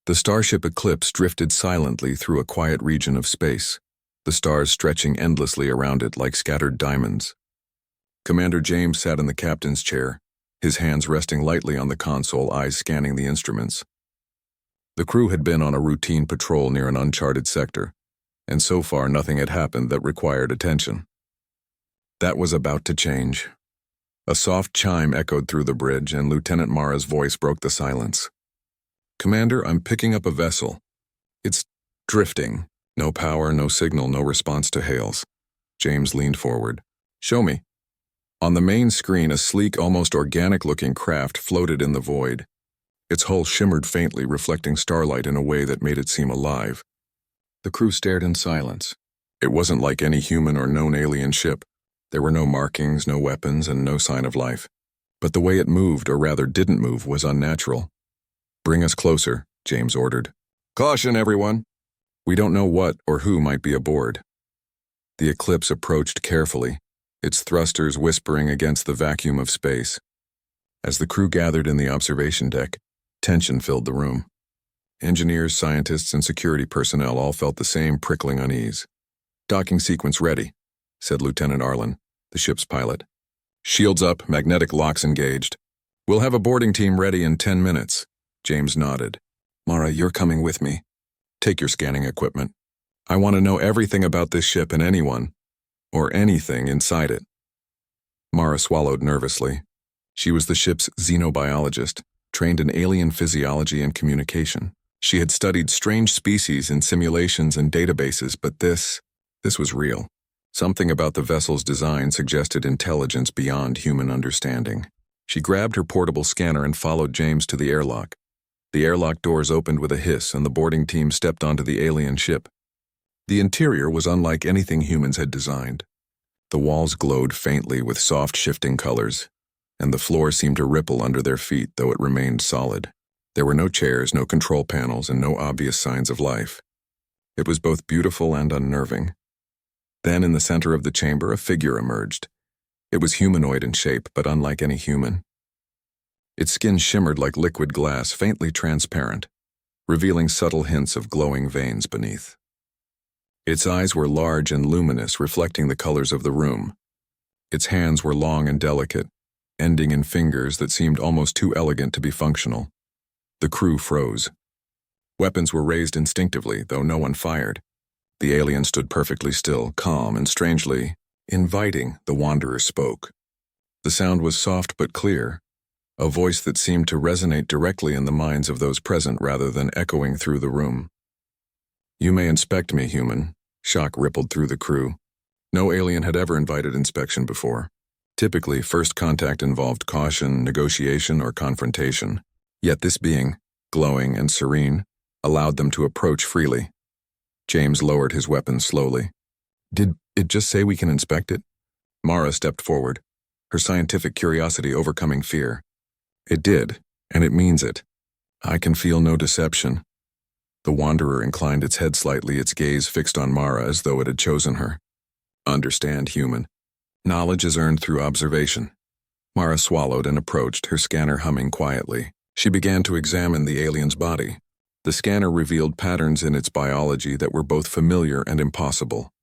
The starship Eclipse drifted silently through a quiet region of space, the stars stretching endlessly around it like scattered diamonds. Commander James sat in the captain's chair, his hands resting lightly on the console, eyes scanning the instruments. The crew had been on a routine patrol near an uncharted sector, and so far nothing had happened that required attention. That was about to change. A soft chime echoed through the bridge, and Lieutenant Mara's voice broke the silence. "Commander, I'm picking up a vessel. It's drifting. No power, no signal, no response to hails." James leaned forward. "Show me." On the main screen, a sleek, almost organic-looking craft floated in the void. Its hull shimmered faintly, reflecting starlight in a way that made it seem alive. The crew stared in silence. It wasn't like any human or known alien ship. There were no markings, no weapons, and no sign of life. But the way it moved, or rather didn't move, was unnatural. "Bring us closer," James ordered. "Caution, everyone! We don't know what or who might be aboard." The Eclipse approached carefully, its thrusters whispering against the vacuum of space. As the crew gathered in the observation deck, tension filled the room. Engineers, scientists, and security personnel all felt the same prickling unease. "Docking sequence ready," said Lieutenant Arlen, the ship's pilot. "Shields up, magnetic locks engaged. We'll have a boarding team ready in 10 minutes. James nodded. "Mara, you're coming with me. Take your scanning equipment. I want to know everything about this ship and anyone, or anything inside it." Mara swallowed nervously. She was the ship's xenobiologist, trained in alien physiology and communication. She had studied strange species in simulations and databases, but this was real. Something about the vessel's design suggested intelligence beyond human understanding. She grabbed her portable scanner and followed James to the airlock. The airlock doors opened with a hiss, and the boarding team stepped onto the alien ship. The interior was unlike anything humans had designed. The walls glowed faintly with soft, shifting colors, and the floor seemed to ripple under their feet, though it remained solid. There were no chairs, no control panels, and no obvious signs of life. It was both beautiful and unnerving. Then, in the center of the chamber, a figure emerged. It was humanoid in shape, but unlike any human. Its skin shimmered like liquid glass, faintly transparent, revealing subtle hints of glowing veins beneath. Its eyes were large and luminous, reflecting the colors of the room. Its hands were long and delicate, ending in fingers that seemed almost too elegant to be functional. The crew froze. Weapons were raised instinctively, though no one fired. The alien stood perfectly still, calm and strangely inviting. The Wanderer spoke. The sound was soft but clear, a voice that seemed to resonate directly in the minds of those present rather than echoing through the room. "You may inspect me, human." Shock rippled through the crew. No alien had ever invited inspection before. Typically, first contact involved caution, negotiation, or confrontation. Yet this being, glowing and serene, allowed them to approach freely. James lowered his weapon slowly. "Did it just say we can inspect it?" Mara stepped forward, her scientific curiosity overcoming fear. "It did, and it means it. I can feel no deception." The Wanderer inclined its head slightly, its gaze fixed on Mara as though it had chosen her. "Understand, human. Knowledge is earned through observation." Mara swallowed and approached, her scanner humming quietly. She began to examine the alien's body. The scanner revealed patterns in its biology that were both familiar and impossible.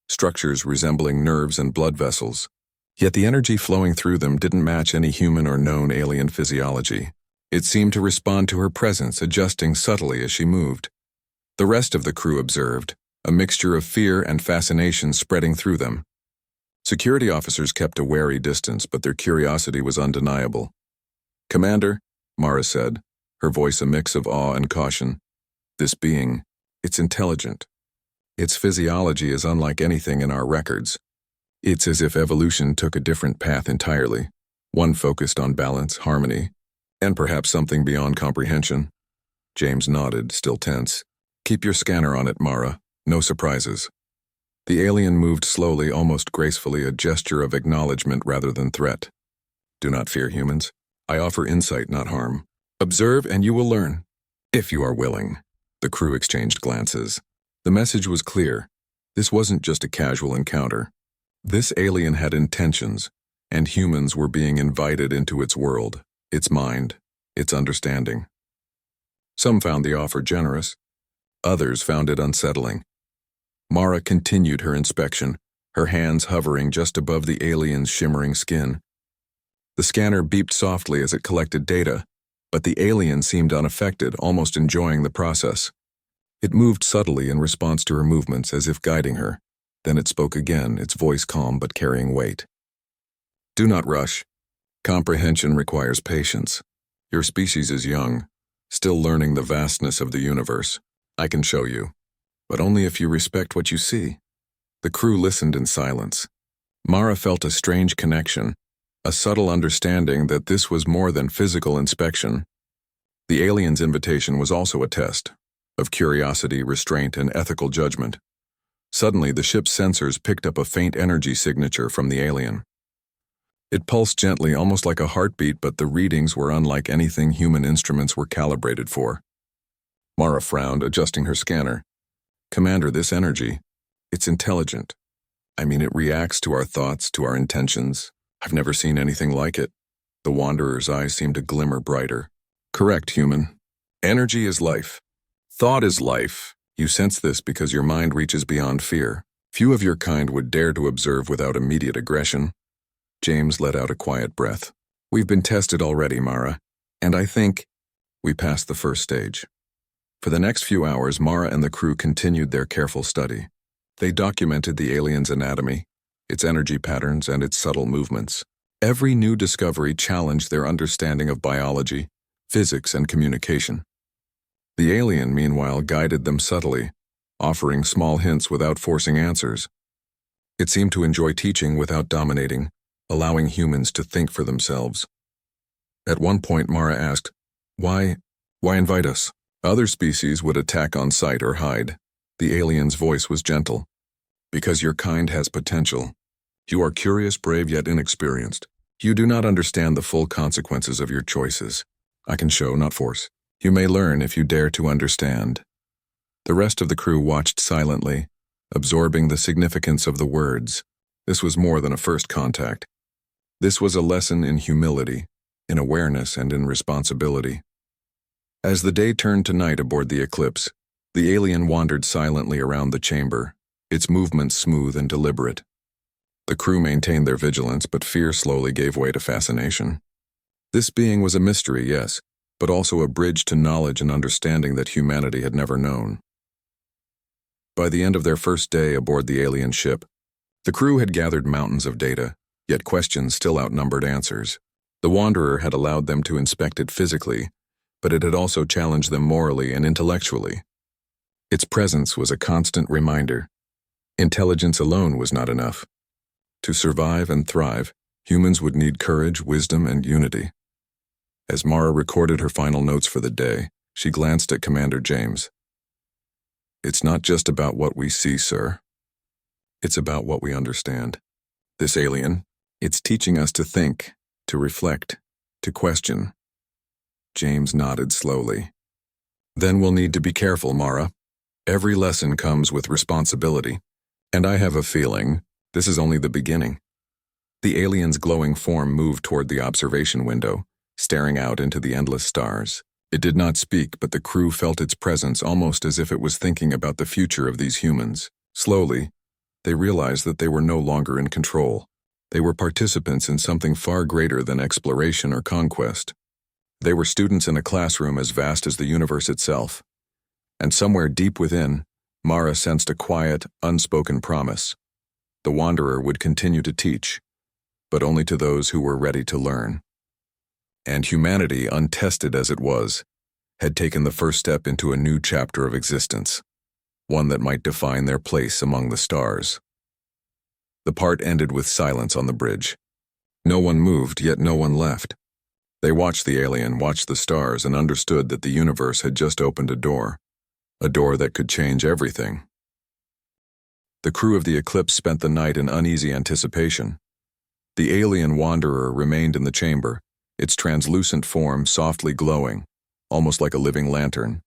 Structures resembling nerves and blood vessels. Yet the energy flowing through them didn't match any human or known alien physiology. It seemed to respond to her presence, adjusting subtly as she moved. The rest of the crew observed, a mixture of fear and fascination spreading through them. Security officers kept a wary distance, but their curiosity was undeniable. "Commander," Mara said, her voice a mix of awe and caution. "This being, it's intelligent. Its physiology is unlike anything in our records. It's as if evolution took a different path entirely, one focused on balance, harmony, and perhaps something beyond comprehension." James nodded, still tense. "Keep your scanner on it, Mara. No surprises." The alien moved slowly, almost gracefully, a gesture of acknowledgement rather than threat. "Do not fear, humans. I offer insight, not harm. Observe and you will learn, if you are willing." The crew exchanged glances. The message was clear. This wasn't just a casual encounter. This alien had intentions, and humans were being invited into its world, its mind, its understanding. Some found the offer generous. Others found it unsettling. Mara continued her inspection, her hands hovering just above the alien's shimmering skin. The scanner beeped softly as it collected data, but the alien seemed unaffected, almost enjoying the process. It moved subtly in response to her movements, as if guiding her. Then it spoke again, its voice calm but carrying weight. "Do not rush. Comprehension requires patience. Your species is young, still learning the vastness of the universe. I can show you, but only if you respect what you see." The crew listened in silence. Mara felt a strange connection, a subtle understanding that this was more than physical inspection. The alien's invitation was also a test of curiosity, restraint, and ethical judgment. Suddenly, the ship's sensors picked up a faint energy signature from the alien. It pulsed gently, almost like a heartbeat, but the readings were unlike anything human instruments were calibrated for. Mara frowned, adjusting her scanner. "Commander, this energy, it's intelligent. I mean, it reacts to our thoughts, to our intentions. I've never seen anything like it." The Wanderer's eyes seemed to glimmer brighter. "Correct, human. Energy is life. Thought is life. You sense this because your mind reaches beyond fear. Few of your kind would dare to observe without immediate aggression." James let out a quiet breath. "We've been tested already, Mara, and I think we passed the first stage." For the next few hours, Mara and the crew continued their careful study. They documented the alien's anatomy, its energy patterns, and its subtle movements. Every new discovery challenged their understanding of biology, physics, and communication. The alien, meanwhile, guided them subtly, offering small hints without forcing answers. It seemed to enjoy teaching without dominating, allowing humans to think for themselves. At one point, Mara asked, Why invite us? Other species would attack on sight or hide." The alien's voice was gentle. "Because your kind has potential. You are curious, brave, yet inexperienced. You do not understand the full consequences of your choices. I can show, not force. You may learn if you dare to understand." The rest of the crew watched silently, absorbing the significance of the words. This was more than a first contact. This was a lesson in humility, in awareness, and in responsibility. As the day turned to night aboard the Eclipse, the alien wandered silently around the chamber, its movements smooth and deliberate. The crew maintained their vigilance, but fear slowly gave way to fascination. This being was a mystery, yes, but also a bridge to knowledge and understanding that humanity had never known. By the end of their first day aboard the alien ship, the crew had gathered mountains of data, yet questions still outnumbered answers. The Wanderer had allowed them to inspect it physically, but it had also challenged them morally and intellectually. Its presence was a constant reminder. Intelligence alone was not enough. To survive and thrive, humans would need courage, wisdom, and unity. As Mara recorded her final notes for the day, she glanced at Commander James. "It's not just about what we see, sir. It's about what we understand. This alien, it's teaching us to think, to reflect, to question." James nodded slowly. "Then we'll need to be careful, Mara. Every lesson comes with responsibility, and I have a feeling this is only the beginning." The alien's glowing form moved toward the observation window, staring out into the endless stars. It did not speak, but the crew felt its presence almost as if it was thinking about the future of these humans. Slowly, they realized that they were no longer in control. They were participants in something far greater than exploration or conquest. They were students in a classroom as vast as the universe itself. And somewhere deep within, Mara sensed a quiet, unspoken promise. The Wanderer would continue to teach, but only to those who were ready to learn. And humanity, untested as it was, had taken the first step into a new chapter of existence, one that might define their place among the stars. The part ended with silence on the bridge. No one moved, yet no one left. They watched the alien, watched the stars, and understood that the universe had just opened a door that could change everything. The crew of the Eclipse spent the night in uneasy anticipation. The alien Wanderer remained in the chamber, its translucent form softly glowing, almost like a living lantern.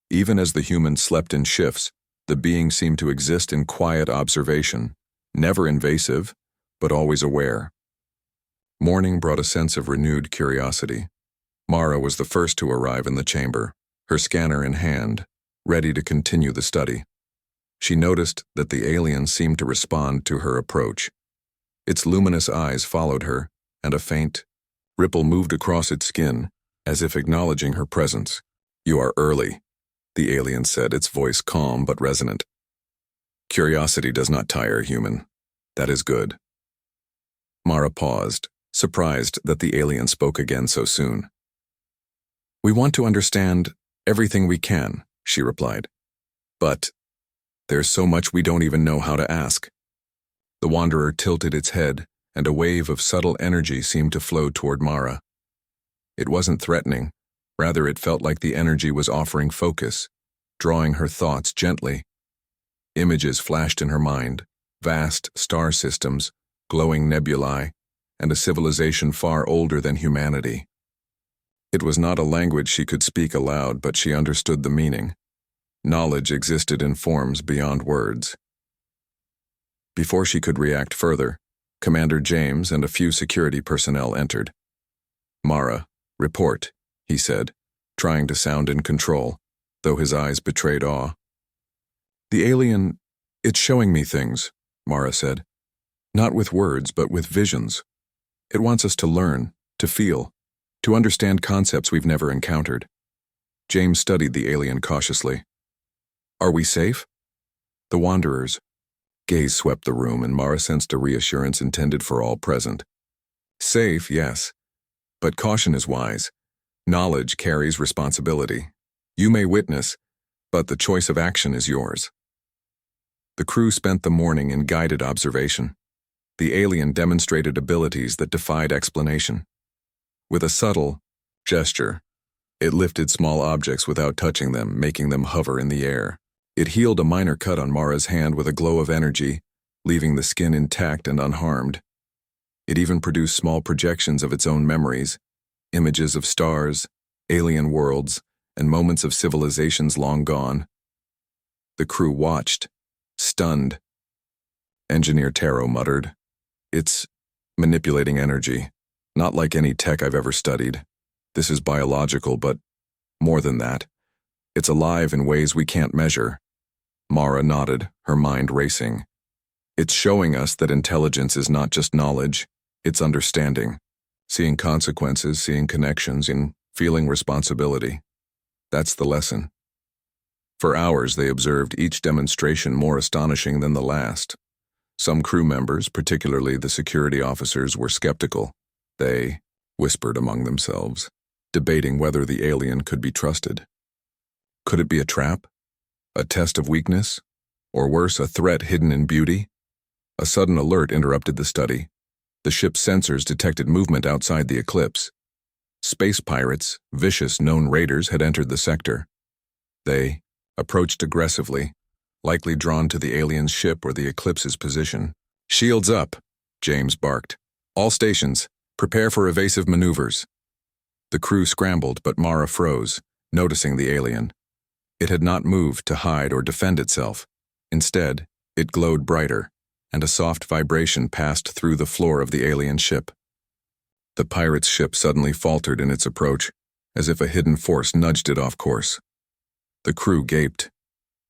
Even as the humans slept in shifts, the being seemed to exist in quiet observation, never invasive, but always aware. Morning brought a sense of renewed curiosity. Mara was the first to arrive in the chamber, her scanner in hand, ready to continue the study. She noticed that the alien seemed to respond to her approach. Its luminous eyes followed her, and a faint ripple moved across its skin, as if acknowledging her presence. "You are early," the alien said, its voice calm but resonant. "Curiosity does not tire, human. That is good." Mara paused, surprised that the alien spoke again so soon. "We want to understand everything we can," she replied. "But there's so much we don't even know how to ask." The wanderer tilted its head, and a wave of subtle energy seemed to flow toward Mara. It wasn't threatening, rather it felt like the energy was offering focus, drawing her thoughts gently. Images flashed in her mind, vast star systems, glowing nebulae, and a civilization far older than humanity. It was not a language she could speak aloud, but she understood the meaning. Knowledge existed in forms beyond words. Before she could react further, Commander James and a few security personnel entered. "Mara, report," he said, trying to sound in control, though his eyes betrayed awe. "The alien, it's showing me things," Mara said. "Not with words, but with visions. It wants us to learn, to feel, to understand concepts we've never encountered." James studied the alien cautiously. "Are we safe?" The Wanderer's gaze swept the room, and Mara sensed a reassurance intended for all present. "Safe, yes. But caution is wise. Knowledge carries responsibility. You may witness, but the choice of action is yours." The crew spent the morning in guided observation. The alien demonstrated abilities that defied explanation. With a subtle gesture, it lifted small objects without touching them, making them hover in the air. It healed a minor cut on Mara's hand with a glow of energy, leaving the skin intact and unharmed. It even produced small projections of its own memories, images of stars, alien worlds, and moments of civilizations long gone. The crew watched, stunned. Engineer Taro muttered, "It's manipulating energy, not like any tech I've ever studied. This is biological, but more than that. It's alive in ways we can't measure." Mara nodded, her mind racing. "It's showing us that intelligence is not just knowledge, it's understanding, seeing consequences, seeing connections, and feeling responsibility. That's the lesson." For hours they observed each demonstration more astonishing than the last. Some crew members, particularly the security officers, were skeptical. They whispered among themselves, debating whether the alien could be trusted. Could it be a trap? A test of weakness? Or worse, a threat hidden in beauty? A sudden alert interrupted the study. The ship's sensors detected movement outside the eclipse. Space pirates, vicious known raiders, had entered the sector. They approached aggressively, likely drawn to the alien's ship or the eclipse's position. "Shields up," James barked. "All stations, prepare for evasive maneuvers." The crew scrambled, but Mara froze, noticing the alien. It had not moved to hide or defend itself. Instead, it glowed brighter, and a soft vibration passed through the floor of the alien ship. The pirate's ship suddenly faltered in its approach, as if a hidden force nudged it off course. The crew gaped.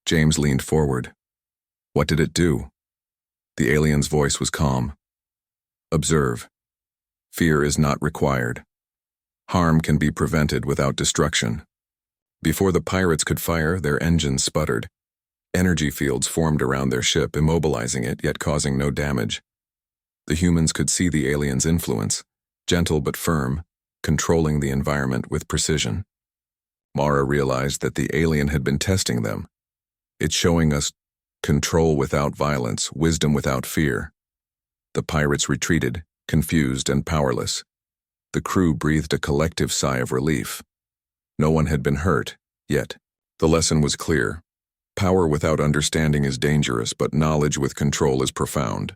James leaned forward. What did it do? The alien's voice was calm. "Observe. Fear is not required. Harm can be prevented without destruction." Before the pirates could fire, their engines sputtered. Energy fields formed around their ship, immobilizing it, yet causing no damage. The humans could see the alien's influence, gentle but firm, controlling the environment with precision. Mara realized that the alien had been testing them. "It's showing us control without violence, wisdom without fear." The pirates retreated, confused and powerless. The crew breathed a collective sigh of relief. No one had been hurt, yet. The lesson was clear. Power without understanding is dangerous, but knowledge with control is profound.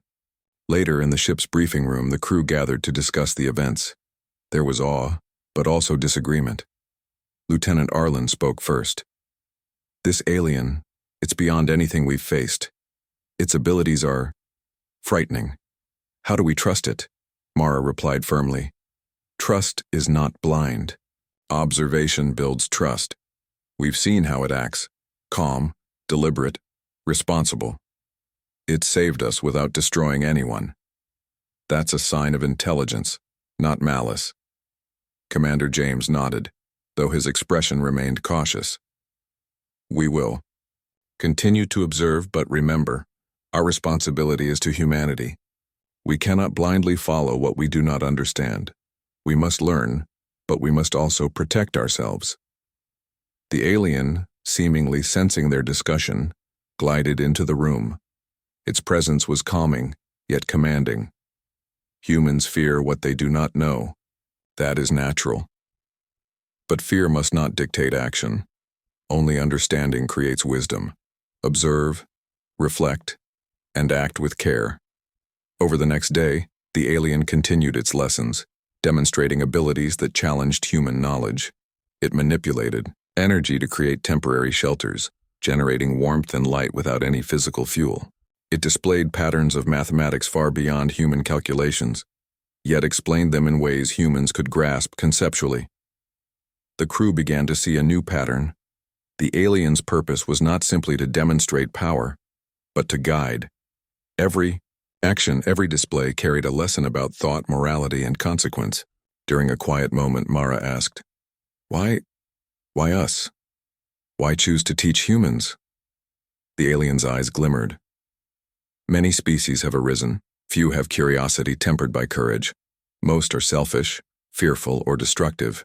Later, in the ship's briefing room, the crew gathered to discuss the events. There was awe, but also disagreement. Lieutenant Arlen spoke first. "This alien, it's beyond anything we've faced. Its abilities are frightening. How do we trust it?" Mara replied firmly. "Trust is not blind. Observation builds trust. We've seen how it acts. Calm, deliberate, responsible. It saved us without destroying anyone. That's a sign of intelligence, not malice. Commander James nodded, though his expression remained cautious. We will continue to observe, but remember, our responsibility is to humanity. We cannot blindly follow what we do not understand. We must learn, but we must also protect ourselves. The alien, seemingly sensing their discussion, glided into the room. Its presence was calming, yet commanding. Humans fear what they do not know. That is natural. But fear must not dictate action. Only understanding creates wisdom. Observe, reflect, and act with care. Over the next day, the alien continued its lessons, demonstrating abilities that challenged human knowledge. It manipulated energy to create temporary shelters, generating warmth and light without any physical fuel. It displayed patterns of mathematics far beyond human calculations, yet explained them in ways humans could grasp conceptually. The crew began to see a new pattern. The alien's purpose was not simply to demonstrate power, but to guide. Every action, every display carried a lesson about thought, morality, and consequence. During a quiet moment, Mara asked, Why us? Why choose to teach humans? The alien's eyes glimmered. Many species have arisen. Few have curiosity tempered by courage. Most are selfish, fearful, or destructive.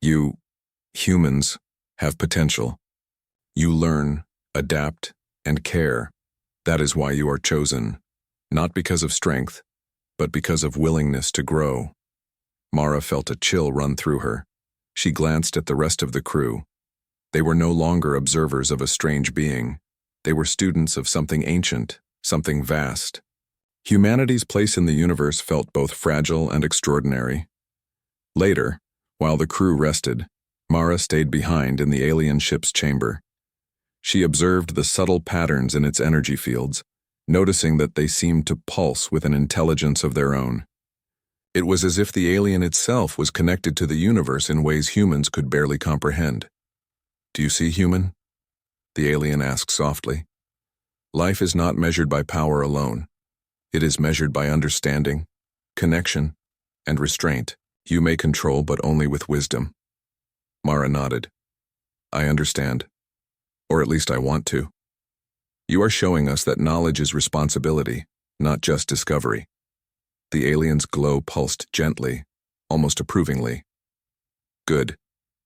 You, humans, have potential. You learn, adapt, and care. That is why you are chosen, not because of strength, but because of willingness to grow. Mara felt a chill run through her. She glanced at the rest of the crew. They were no longer observers of a strange being. They were students of something ancient, something vast. Humanity's place in the universe felt both fragile and extraordinary. Later, while the crew rested, Mara stayed behind in the alien ship's chamber. She observed the subtle patterns in its energy fields, noticing that they seemed to pulse with an intelligence of their own. It was as if the alien itself was connected to the universe in ways humans could barely comprehend. Do you see, human? The alien asked softly. Life is not measured by power alone. It is measured by understanding, connection, and restraint. You may control, but only with wisdom. Mara nodded. I understand. Or at least I want to. You are showing us that knowledge is responsibility, not just discovery. The alien's glow pulsed gently, almost approvingly. Good.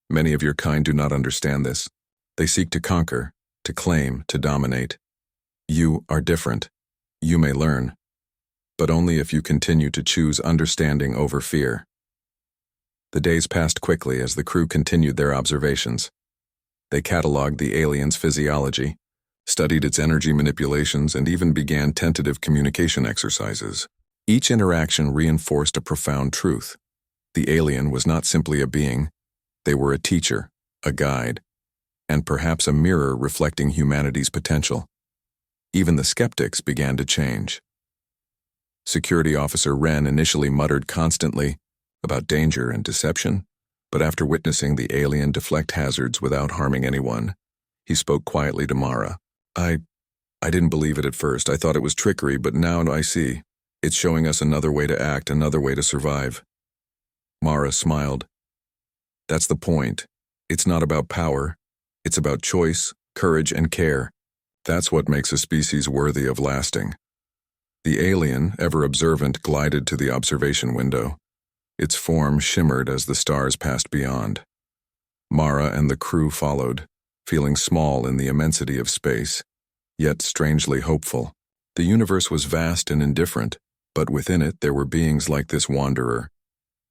Many of your kind do not understand this. They seek to conquer, to claim, to dominate. You are different. You may learn, but only if you continue to choose understanding over fear. The days passed quickly as the crew continued their observations. They cataloged the alien's physiology, studied its energy manipulations, and even began tentative communication exercises. Each interaction reinforced a profound truth. The alien was not simply a being. They were a teacher, a guide, and perhaps a mirror reflecting humanity's potential. Even the skeptics began to change. Security Officer Wren initially muttered constantly about danger and deception, but after witnessing the alien deflect hazards without harming anyone, he spoke quietly to Mara. I didn't believe it at first. I thought it was trickery, but now I see. It's showing us another way to act, another way to survive. Mara smiled. That's the point. It's not about power. It's about choice, courage, and care. That's what makes a species worthy of lasting. The alien, ever observant, glided to the observation window. Its form shimmered as the stars passed beyond. Mara and the crew followed, feeling small in the immensity of space, yet strangely hopeful. The universe was vast and indifferent, but within it there were beings like this wanderer,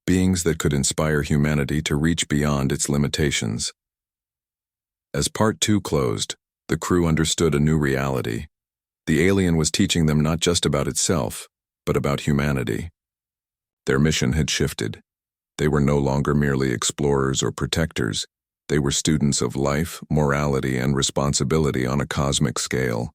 beings that could inspire humanity to reach beyond its limitations. As Part 2 closed, the crew understood a new reality. The alien was teaching them not just about itself, but about humanity. Their mission had shifted. They were no longer merely explorers or protectors. They were students of life, morality, and responsibility on a cosmic scale.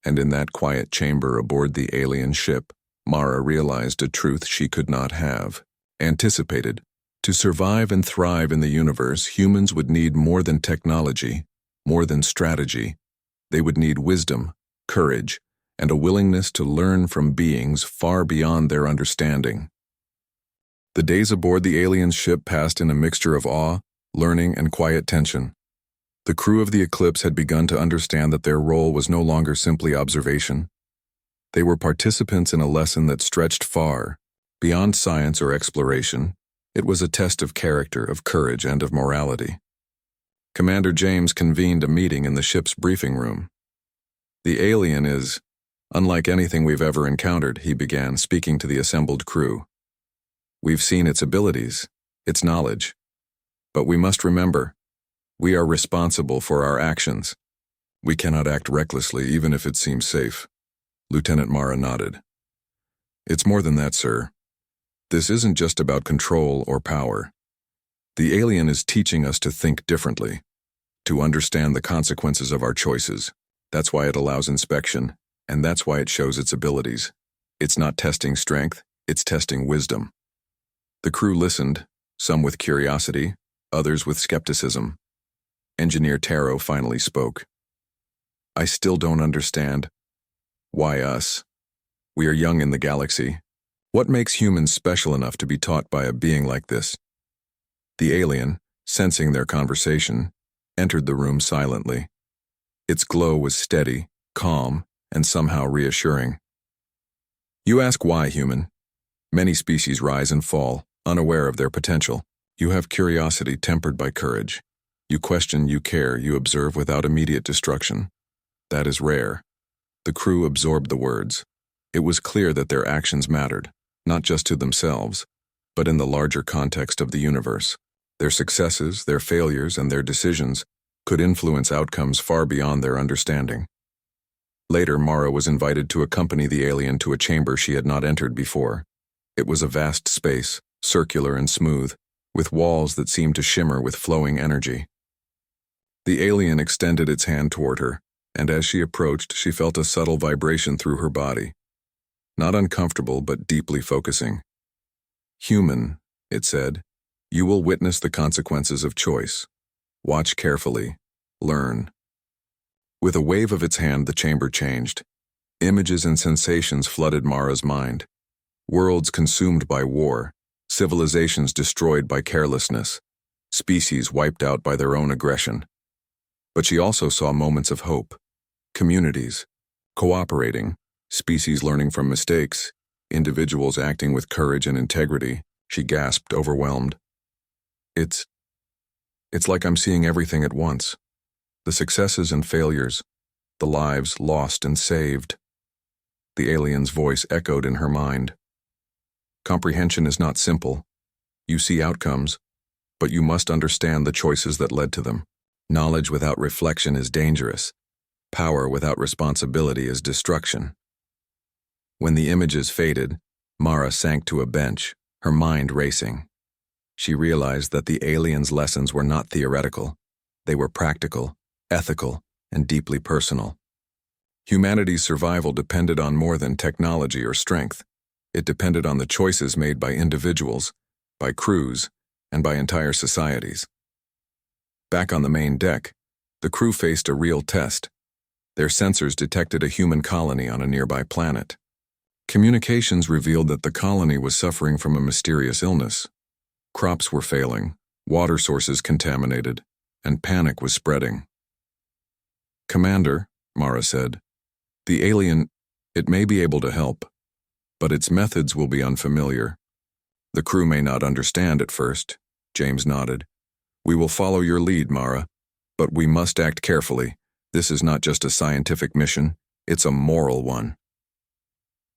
And in that quiet chamber aboard the alien ship, Mara realized a truth she could not have anticipated. To survive and thrive in the universe, humans would need more than technology, more than strategy. They would need wisdom, courage, and a willingness to learn from beings far beyond their understanding. The days aboard the alien ship passed in a mixture of awe, learning, and quiet tension. The crew of the Eclipse had begun to understand that their role was no longer simply observation. They were participants in a lesson that stretched far, beyond science or exploration. It was a test of character, of courage, and of morality. Commander James convened a meeting in the ship's briefing room. "The alien is unlike anything we've ever encountered," he began, speaking to the assembled crew. "We've seen its abilities, its knowledge. But we must remember, we are responsible for our actions. We cannot act recklessly, even if it seems safe." Lieutenant Mara nodded. "It's more than that, sir. This isn't just about control or power. The alien is teaching us to think differently, to understand the consequences of our choices. That's why it allows inspection, and that's why it shows its abilities. It's not testing strength, it's testing wisdom." The crew listened, some with curiosity, others with skepticism. Engineer Taro finally spoke. "I still don't understand. Why us? We are young in the galaxy. What makes humans special enough to be taught by a being like this?" The alien, sensing their conversation, entered the room silently. Its glow was steady, calm, and somehow reassuring. "You ask why, human. Many species rise and fall, unaware of their potential. You have curiosity tempered by courage. You question, you care, you observe without immediate destruction. That is rare." The crew absorbed the words. It was clear that their actions mattered, not just to themselves, but in the larger context of the universe. Their successes, their failures, and their decisions could influence outcomes far beyond their understanding. Later, Mara was invited to accompany the alien to a chamber she had not entered before. It was a vast space, circular and smooth, with walls that seemed to shimmer with flowing energy. The alien extended its hand toward her, and as she approached, she felt a subtle vibration through her body. Not uncomfortable, but deeply focusing. "Human," it said, "you will witness the consequences of choice. Watch carefully. Learn." With a wave of its hand, the chamber changed. Images and sensations flooded Mara's mind. Worlds consumed by war, civilizations destroyed by carelessness, species wiped out by their own aggression. But she also saw moments of hope. Communities cooperating, species learning from mistakes, individuals acting with courage and integrity. She gasped, overwhelmed. It's like I'm seeing everything at once. The successes and failures, the lives lost and saved." The alien's voice echoed in her mind. "Comprehension is not simple. You see outcomes, but you must understand the choices that led to them. Knowledge without reflection is dangerous. Power without responsibility is destruction." When the images faded, Mara sank to a bench, her mind racing. She realized that the alien's lessons were not theoretical. They were practical, ethical, and deeply personal. Humanity's survival depended on more than technology or strength. It depended on the choices made by individuals, by crews, and by entire societies. Back on the main deck, the crew faced a real test. Their sensors detected a human colony on a nearby planet. Communications revealed that the colony was suffering from a mysterious illness. Crops were failing, water sources contaminated, and panic was spreading. "Commander," Mara said, "the alien, it may be able to help, but its methods will be unfamiliar. The crew may not understand at first." James nodded. "We will follow your lead, Mara, but we must act carefully. This is not just a scientific mission, it's a moral one."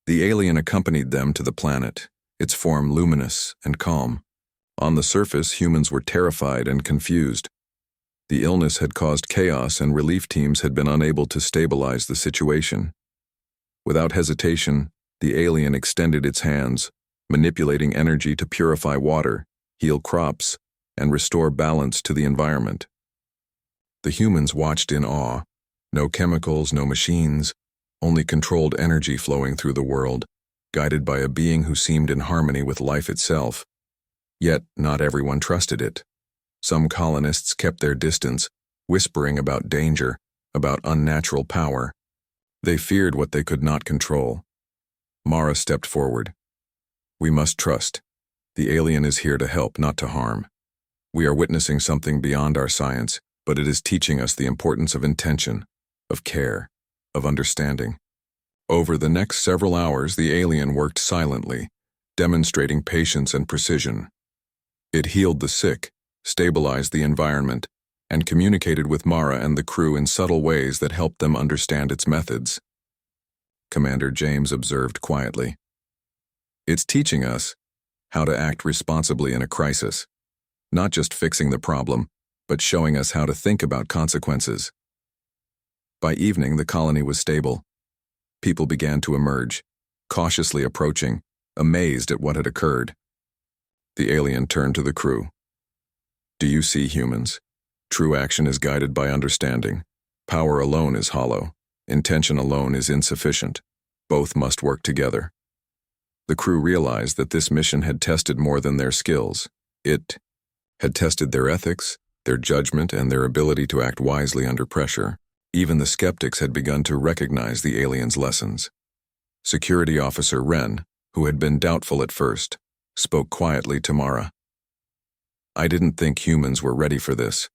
The alien accompanied them to the planet, its form luminous and calm. On the surface, humans were terrified and confused. The illness had caused chaos, and relief teams had been unable to stabilize the situation. Without hesitation, the alien extended its hands, manipulating energy to purify water, heal crops, and restore balance to the environment. The humans watched in awe. No chemicals, no machines, only controlled energy flowing through the world, guided by a being who seemed in harmony with life itself. Yet not everyone trusted it. Some colonists kept their distance, whispering about danger, about unnatural power. They feared what they could not control. Mara stepped forward. "We must trust. The alien is here to help, not to harm. We are witnessing something beyond our science, but it is teaching us the importance of intention, of care, of understanding." Over the next several hours, the alien worked silently, demonstrating patience and precision. It healed the sick, stabilized the environment, and communicated with Mara and the crew in subtle ways that helped them understand its methods. Commander James observed quietly. "It's teaching us how to act responsibly in a crisis, not just fixing the problem, but showing us how to think about consequences." By evening, the colony was stable. People began to emerge, cautiously approaching, amazed at what had occurred. The alien turned to the crew. "Do you see, humans? True action is guided by understanding. Power alone is hollow. Intention alone is insufficient. Both must work together." The crew realized that this mission had tested more than their skills. It had tested their ethics, their judgment, and their ability to act wisely under pressure. Even the skeptics had begun to recognize the aliens' lessons. Security Officer Wren, who had been doubtful at first, spoke quietly to Mara. "I didn't think humans were ready for this,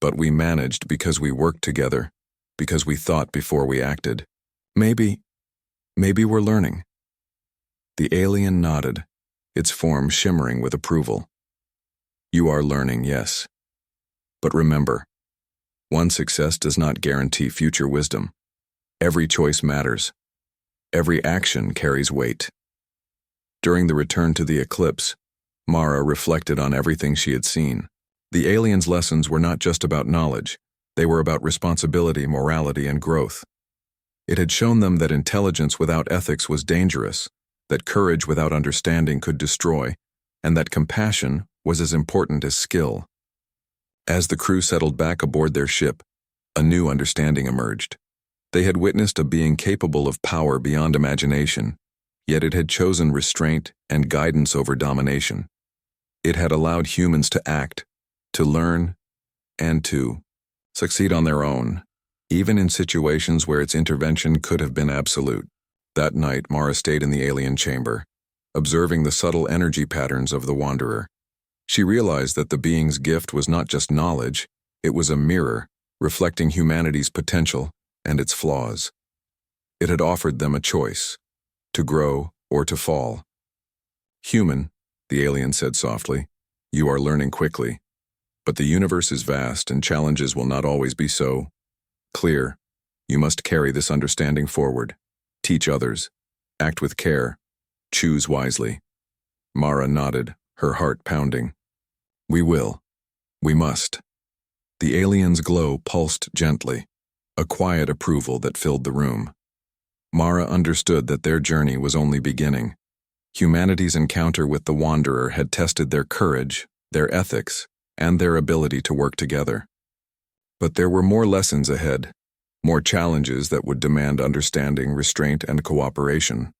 but we managed because we worked together, because we thought before we acted. Maybe we're learning." The alien nodded, its form shimmering with approval. "You are learning, yes. But remember, one success does not guarantee future wisdom. Every choice matters. Every action carries weight." During the return to the eclipse, Mara reflected on everything she had seen. The aliens' lessons were not just about knowledge, they were about responsibility, morality, and growth. It had shown them that intelligence without ethics was dangerous, that courage without understanding could destroy, and that compassion was as important as skill. As the crew settled back aboard their ship, a new understanding emerged. They had witnessed a being capable of power beyond imagination, yet it had chosen restraint and guidance over domination. It had allowed humans to act, to learn, and to succeed on their own, even in situations where its intervention could have been absolute. That night, Mara stayed in the alien chamber, observing the subtle energy patterns of the Wanderer. She realized that the being's gift was not just knowledge, it was a mirror, reflecting humanity's potential and its flaws. It had offered them a choice, to grow or to fall. "Human," the alien said softly, "you are learning quickly. But the universe is vast and challenges will not always be so clear. You must carry this understanding forward. Teach others. Act with care. Choose wisely." Mara nodded, her heart pounding. "We will. We must." The alien's glow pulsed gently, a quiet approval that filled the room. Mara understood that their journey was only beginning. Humanity's encounter with the Wanderer had tested their courage, their ethics, and their ability to work together. But there were more lessons ahead, more challenges that would demand understanding, restraint, and cooperation.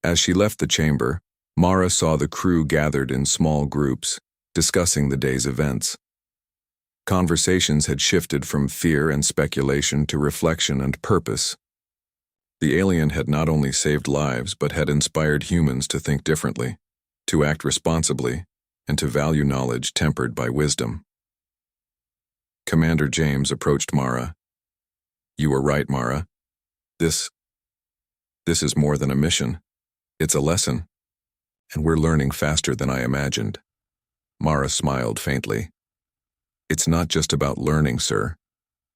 As she left the chamber, Mara saw the crew gathered in small groups, discussing the day's events. Conversations had shifted from fear and speculation to reflection and purpose. The alien had not only saved lives but had inspired humans to think differently, to act responsibly, and to value knowledge tempered by wisdom. Commander James approached Mara. "You were right, Mara. This is more than a mission. It's a lesson, and we're learning faster than I imagined." Mara smiled faintly. "It's not just about learning, sir.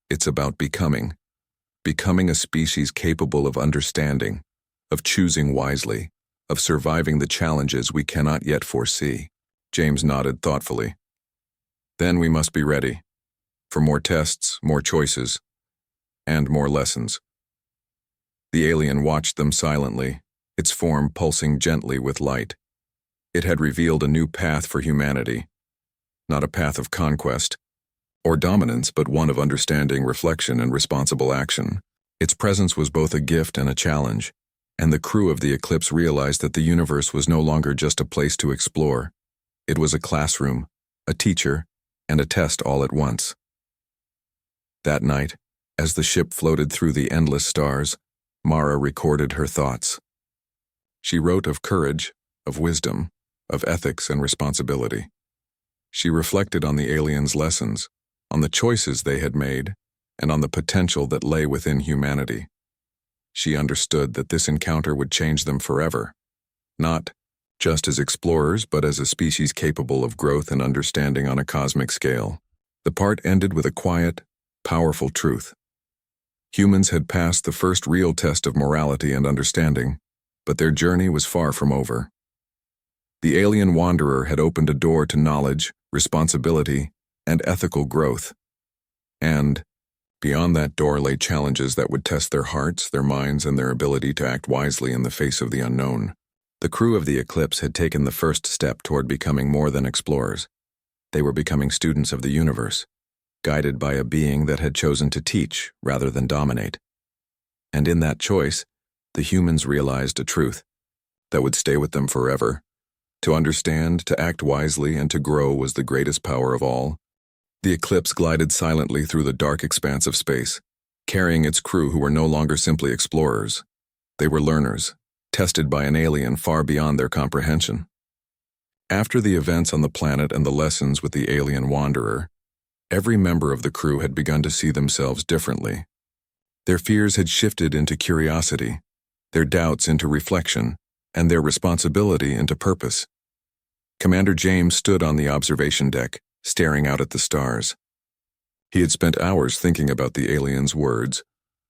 It's about becoming a species capable of understanding, of choosing wisely, of surviving the challenges we cannot yet foresee." James nodded thoughtfully. "Then we must be ready for more tests, more choices, and more lessons." The alien watched them silently, its form pulsing gently with light. It had revealed a new path for humanity, not a path of conquest or dominance, but one of understanding, reflection, and responsible action. Its presence was both a gift and a challenge, and the crew of the Eclipse realized that the universe was no longer just a place to explore. It was a classroom, a teacher, and a test all at once. That night, as the ship floated through the endless stars, Mara recorded her thoughts. She wrote of courage, of wisdom, of ethics and responsibility. She reflected on the aliens' lessons, on the choices they had made, and on the potential that lay within humanity. She understood that this encounter would change them forever, not just as explorers, but as a species capable of growth and understanding on a cosmic scale. The part ended with a quiet, powerful truth. Humans had passed the first real test of morality and understanding, but their journey was far from over. The alien wanderer had opened a door to knowledge, responsibility, and ethical growth. And beyond that door lay challenges that would test their hearts, their minds, and their ability to act wisely in the face of the unknown. The crew of the Eclipse had taken the first step toward becoming more than explorers. They were becoming students of the universe, guided by a being that had chosen to teach rather than dominate. And in that choice, the humans realized a truth that would stay with them forever. To understand, to act wisely, and to grow was the greatest power of all. The Eclipse glided silently through the dark expanse of space, carrying its crew who were no longer simply explorers. They were learners, tested by an alien far beyond their comprehension. After the events on the planet and the lessons with the alien wanderer, every member of the crew had begun to see themselves differently. Their fears had shifted into curiosity, their doubts into reflection, and their responsibility into purpose. Commander James stood on the observation deck, staring out at the stars. He had spent hours thinking about the aliens' words,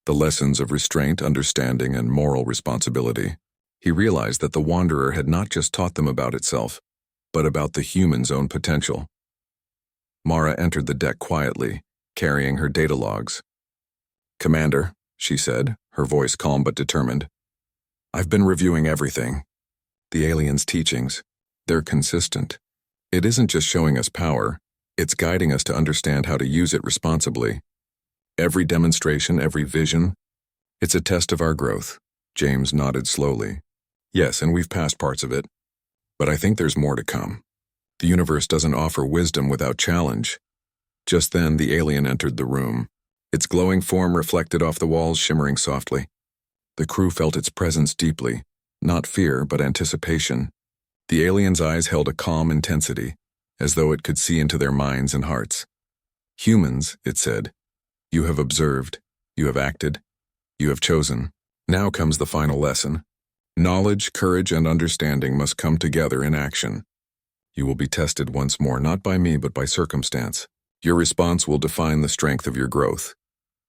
the lessons of restraint, understanding, and moral responsibility. He realized that the wanderer had not just taught them about itself, but about the human's own potential. Mara entered the deck quietly, carrying her data logs. "Commander," she said, her voice calm but determined, "I've been reviewing everything. The aliens' teachings, they're consistent. It isn't just showing us power, it's guiding us to understand how to use it responsibly. Every demonstration, every vision, it's a test of our growth." James nodded slowly. "Yes, and we've passed parts of it. But I think there's more to come. The universe doesn't offer wisdom without challenge." Just then, the alien entered the room. Its glowing form reflected off the walls, shimmering softly. The crew felt its presence deeply, not fear, but anticipation. The alien's eyes held a calm intensity, as though it could see into their minds and hearts. "Humans," it said, "you have observed, you have acted, you have chosen. Now comes the final lesson. Knowledge, courage, and understanding must come together in action. You will be tested once more, not by me, but by circumstance. Your response will define the strength of your growth."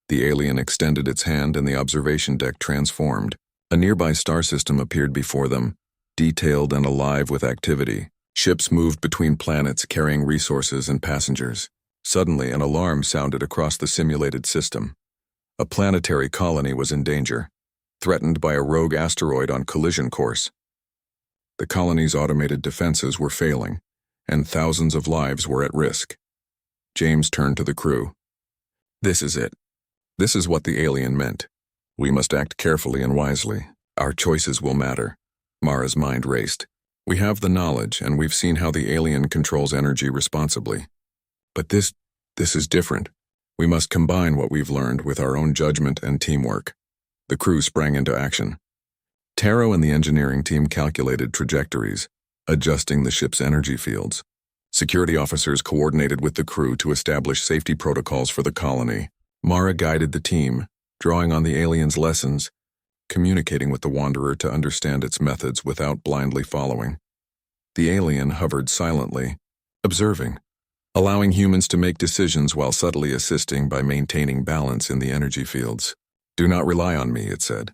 The alien extended its hand and the observation deck transformed. A nearby star system appeared before them, detailed and alive with activity. Ships moved between planets carrying resources and passengers. Suddenly, an alarm sounded across the simulated system. A planetary colony was in danger, threatened by a rogue asteroid on collision course. The colony's automated defenses were failing, and thousands of lives were at risk. James turned to the crew. "This is it. This is what the alien meant. We must act carefully and wisely. Our choices will matter." Mara's mind raced. "We have the knowledge, and we've seen how the alien controls energy responsibly. But this is different. We must combine what we've learned with our own judgment and teamwork." The crew sprang into action. Taro and the engineering team calculated trajectories, adjusting the ship's energy fields. Security officers coordinated with the crew to establish safety protocols for the colony. Mara guided the team, drawing on the alien's lessons, communicating with the wanderer to understand its methods without blindly following. The alien hovered silently, observing, allowing humans to make decisions while subtly assisting by maintaining balance in the energy fields. "Do not rely on me," it said.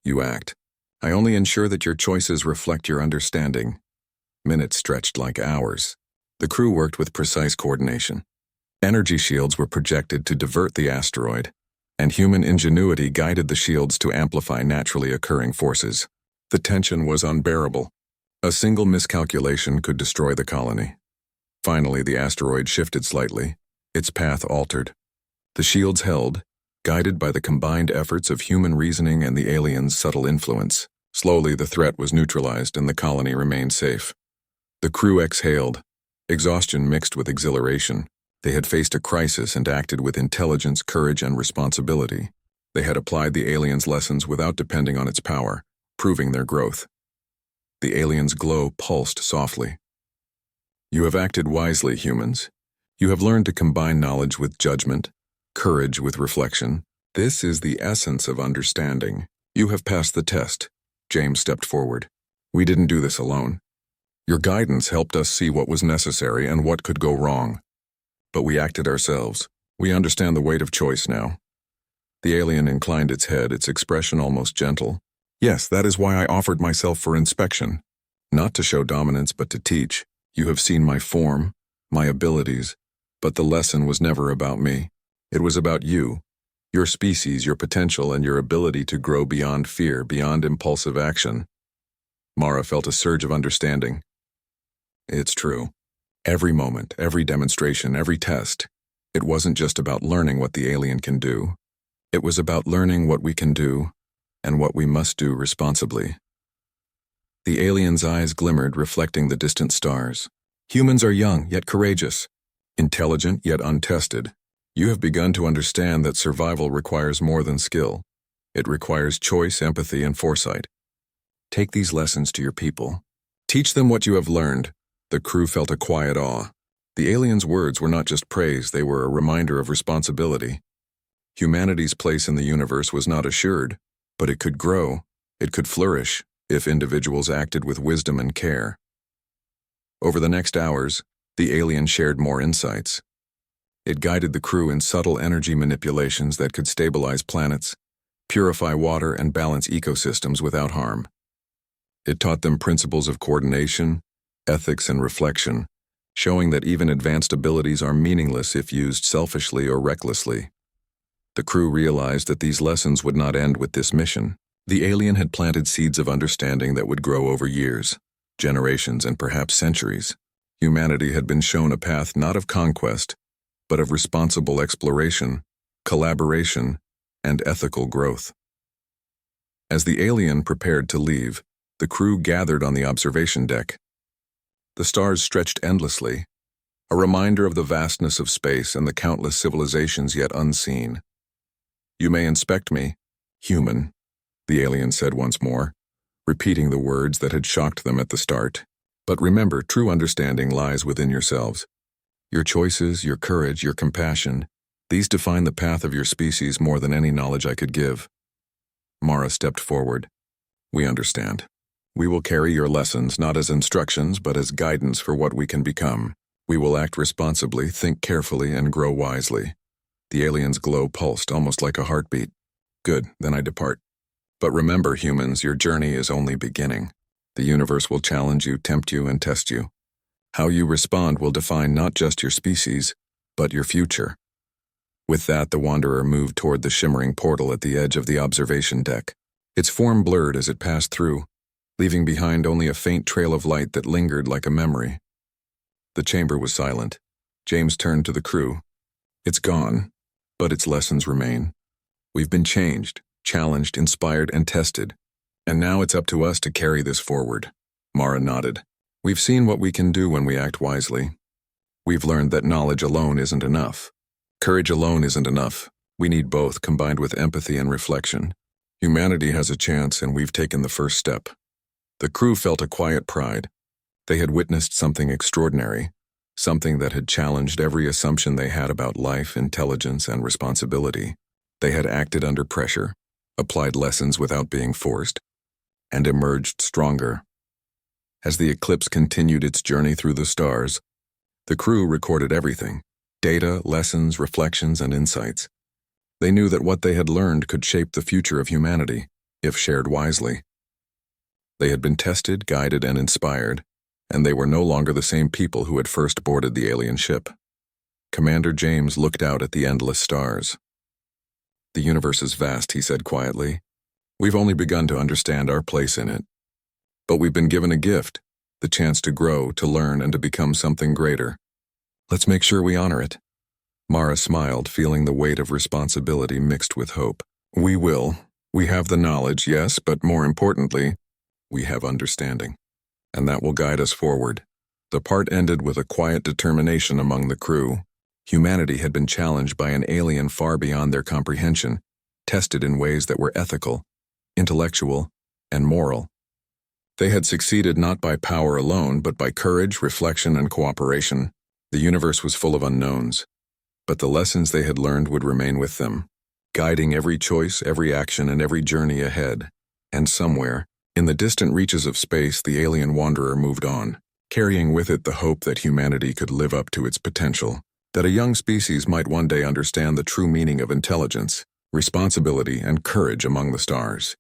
"You act. I only ensure that your choices reflect your understanding." Minutes stretched like hours. The crew worked with precise coordination. Energy shields were projected to divert the asteroid, and human ingenuity guided the shields to amplify naturally occurring forces. The tension was unbearable. A single miscalculation could destroy the colony. Finally, the asteroid shifted slightly, its path altered. The shields held, guided by the combined efforts of human reasoning and the alien's subtle influence. Slowly, the threat was neutralized and the colony remained safe. The crew exhaled, exhaustion mixed with exhilaration. They had faced a crisis and acted with intelligence, courage, and responsibility. They had applied the aliens' lessons without depending on its power, proving their growth. The alien's glow pulsed softly. You have acted wisely, humans. You have learned to combine knowledge with judgment, courage with reflection. This is the essence of understanding. You have passed the test. James stepped forward. We didn't do this alone. Your guidance helped us see what was necessary and what could go wrong. But we acted ourselves. We understand the weight of choice now. The alien inclined its head, its expression almost gentle. Yes, that is why I offered myself for inspection. Not to show dominance, but to teach. You have seen my form, my abilities, but the lesson was never about me. It was about you, your species, your potential, and your ability to grow beyond fear, beyond impulsive action. Mara felt a surge of understanding. It's true. Every moment, every demonstration, every test, it wasn't just about learning what the alien can do. It was about learning what we can do and what we must do responsibly. The alien's eyes glimmered, reflecting the distant stars. Humans are young, yet courageous. Intelligent, yet untested. You have begun to understand that survival requires more than skill. It requires choice, empathy, and foresight. Take these lessons to your people. Teach them what you have learned. The crew felt a quiet awe. The alien's words were not just praise, they were a reminder of responsibility. Humanity's place in the universe was not assured, but it could grow, it could flourish, if individuals acted with wisdom and care. Over the next hours, the alien shared more insights. It guided the crew in subtle energy manipulations that could stabilize planets, purify water, and balance ecosystems without harm. It taught them principles of coordination, ethics, and reflection, showing that even advanced abilities are meaningless if used selfishly or recklessly. The crew realized that these lessons would not end with this mission. The alien had planted seeds of understanding that would grow over years, generations, and perhaps centuries. Humanity had been shown a path not of conquest, but of responsible exploration, collaboration, and ethical growth. As the alien prepared to leave, the crew gathered on the observation deck. The stars stretched endlessly, a reminder of the vastness of space and the countless civilizations yet unseen. You may inspect me, human, the alien said once more, repeating the words that had shocked them at the start. But remember, true understanding lies within yourselves. Your choices, your courage, your compassion, these define the path of your species more than any knowledge I could give. Mara stepped forward. We understand. We will carry your lessons not as instructions, but as guidance for what we can become. We will act responsibly, think carefully, and grow wisely. The alien's glow pulsed, almost like a heartbeat. Good, then I depart. But remember, humans, your journey is only beginning. The universe will challenge you, tempt you, and test you. How you respond will define not just your species, but your future. With that, the wanderer moved toward the shimmering portal at the edge of the observation deck. Its form blurred as it passed through, leaving behind only a faint trail of light that lingered like a memory. The chamber was silent. James turned to the crew. It's gone, but its lessons remain. We've been changed, challenged, inspired, and tested. And now it's up to us to carry this forward. Mara nodded. We've seen what we can do when we act wisely. We've learned that knowledge alone isn't enough. Courage alone isn't enough. We need both, combined with empathy and reflection. Humanity has a chance, and we've taken the first step. The crew felt a quiet pride. They had witnessed something extraordinary, something that had challenged every assumption they had about life, intelligence, and responsibility. They had acted under pressure, applied lessons without being forced, and emerged stronger. As the eclipse continued its journey through the stars, the crew recorded everything: data, lessons, reflections, and insights. They knew that what they had learned could shape the future of humanity, if shared wisely. They had been tested, guided, and inspired, and they were no longer the same people who had first boarded the alien ship. Commander James looked out at the endless stars. The universe is vast, he said quietly. We've only begun to understand our place in it. But we've been given a gift, the chance to grow, to learn, and to become something greater. Let's make sure we honor it. Mara smiled, feeling the weight of responsibility mixed with hope. We will. We have the knowledge, yes, but more importantly, we have understanding. And that will guide us forward. The part ended with a quiet determination among the crew. Humanity had been challenged by an alien far beyond their comprehension, tested in ways that were ethical, intellectual, and moral. They had succeeded not by power alone, but by courage, reflection, and cooperation. The universe was full of unknowns, but the lessons they had learned would remain with them, guiding every choice, every action, and every journey ahead. And somewhere, in the distant reaches of space, the alien wanderer moved on, carrying with it the hope that humanity could live up to its potential, that a young species might one day understand the true meaning of intelligence, responsibility, and courage among the stars.